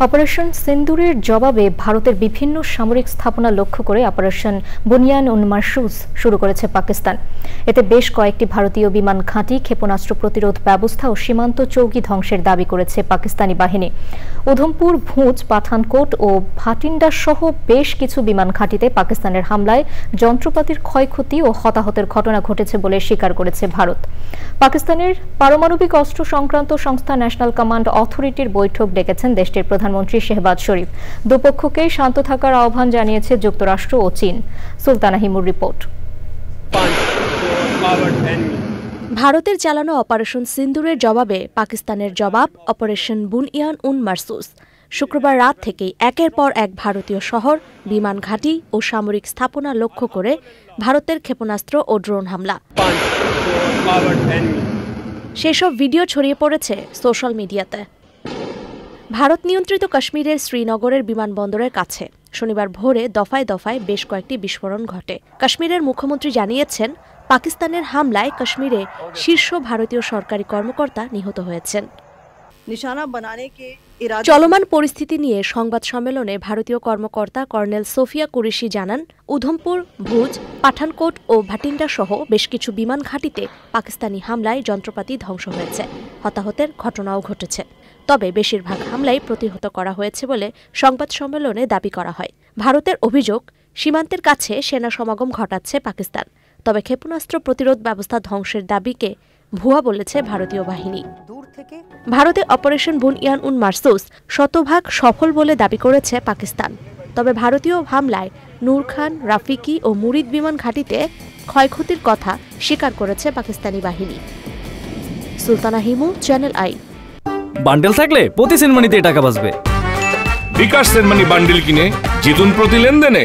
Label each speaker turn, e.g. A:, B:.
A: Operation সিন্দুরের জবাবে ভারতের বিভিন্ন সামরিক স্থাপনা লক্ষ্য করে অপারেশন বুনিয়ান উন মারসুস শুরু করেছে পাকিস্তান। এতে বেশ কয়েকটি ভারতীয় বিমান ঘাঁটি, ক্ষেপণাস্ত্র প্রতিরোধ ব্যবস্থা ও সীমান্ত চৌকি ধ্বংসের দাবি করেছে পাকিস্তানি বাহিনী। উধমপুর, ভুজ, পাঠানকোট ও ভাটিন্ডা সহ বেশ কিছু বিমান ঘাঁটিতে পাকিস্তানের হামলায় যন্ত্রপাতির ক্ষয়ক্ষতি ও হতাহতের ঘটনা ঘটেছে বলে স্বীকার করেছে ভারত। পাকিস্তানের পারমাণবিক অস্ত্র সংক্রান্ত সংস্থা ন্যাশনাল কমান্ড অথরিটির বৈঠক ডেকেছেন দেশটির প্রধানমন্ত্রী শেহবাজ শরীফ। দুপক্ষকেই শান্ত থাকার আহ্বান জানিয়েছে যুক্তরাষ্ট্র ও চীন। সুলতানা হিমুর রিপোর্ট।
B: ভারতের চালানো অপারেশন সিন্দুরের জবাবে পাকিস্তানের জবাব অপারেশন বুনিয়ান উন মারসুস। শুক্রবার রাত থেকেই একের পর এক ভারতীয় শহর, বিমান ঘাঁটি ও সামরিক স্থাপনা লক্ষ্য করে ভারতের ক্ষেপণাস্ত্র ও ড্রোন হামলা। সেসব ভিডিও ছড়িয়ে পড়েছে সোশ্যাল মিডিয়াতে। ভারত নিয়ন্ত্রিত কাশ্মীরের শ্রীনগরের বিমানবন্দরের কাছে শনিবার ভোরে দফায় দফায় বেশ কয়েকটি বিস্ফোরণ ঘটে। কাশ্মীরের মুখ্যমন্ত্রী জানিয়েছেন, পাকিস্তানের হামলায় কাশ্মীরে শীর্ষ ভারতীয় সরকারি কর্মকর্তা নিহত হয়েছেন। চলমান পরিস্থিতি নিয়ে সংবাদ সম্মেলনে ভারতীয় কর্মকর্তা কর্নেল সোফিয়া কুরেশি জানান, উধমপুর, ভুজ, পাঠানকোট ও ভাটিন্ডা সহ বেশ কিছু বিমান ঘাঁটিতে পাকিস্তানি হামলায় যন্ত্রপাতি ধ্বংস হয়েছে, হতাহতের ঘটনাও ঘটেছে। তবে বেশিরভাগ হামলাই প্রতিহত করা হয়েছে বলে সংবাদ সম্মেলনে দাবি করা হয়। ভারতের অভিযোগ, সীমান্তের কাছে সেনা সমাগম ঘটাচ্ছে পাকিস্তান। তবে ক্ষেপণাস্ত্র প্রতিরোধ ব্যবস্থা ধ্বংসের দাবিকে ভুয়া বলেছে ভারতীয় বাহিনী। ভারতে অপারেশন বুনিয়ান উন মারসুস শতভাগ সফল বলে দাবি করেছে পাকিস্তান। তবে ভারতীয় হামলায় নূর খান, রাফিকি ও মুরিদ বিমান ঘাঁটিতে ক্ষয়ক্ষতির কথা স্বীকার করেছে পাকিস্তানি বাহিনী। Sultana Himu, channel I.
C: Bundle থাকলে প্রতি সেনমানিতে টাকা বাঁচবে।
D: বিকাশ সেনমানি বান্ডেল কিনে জিতুন প্রতি লেনদেনে।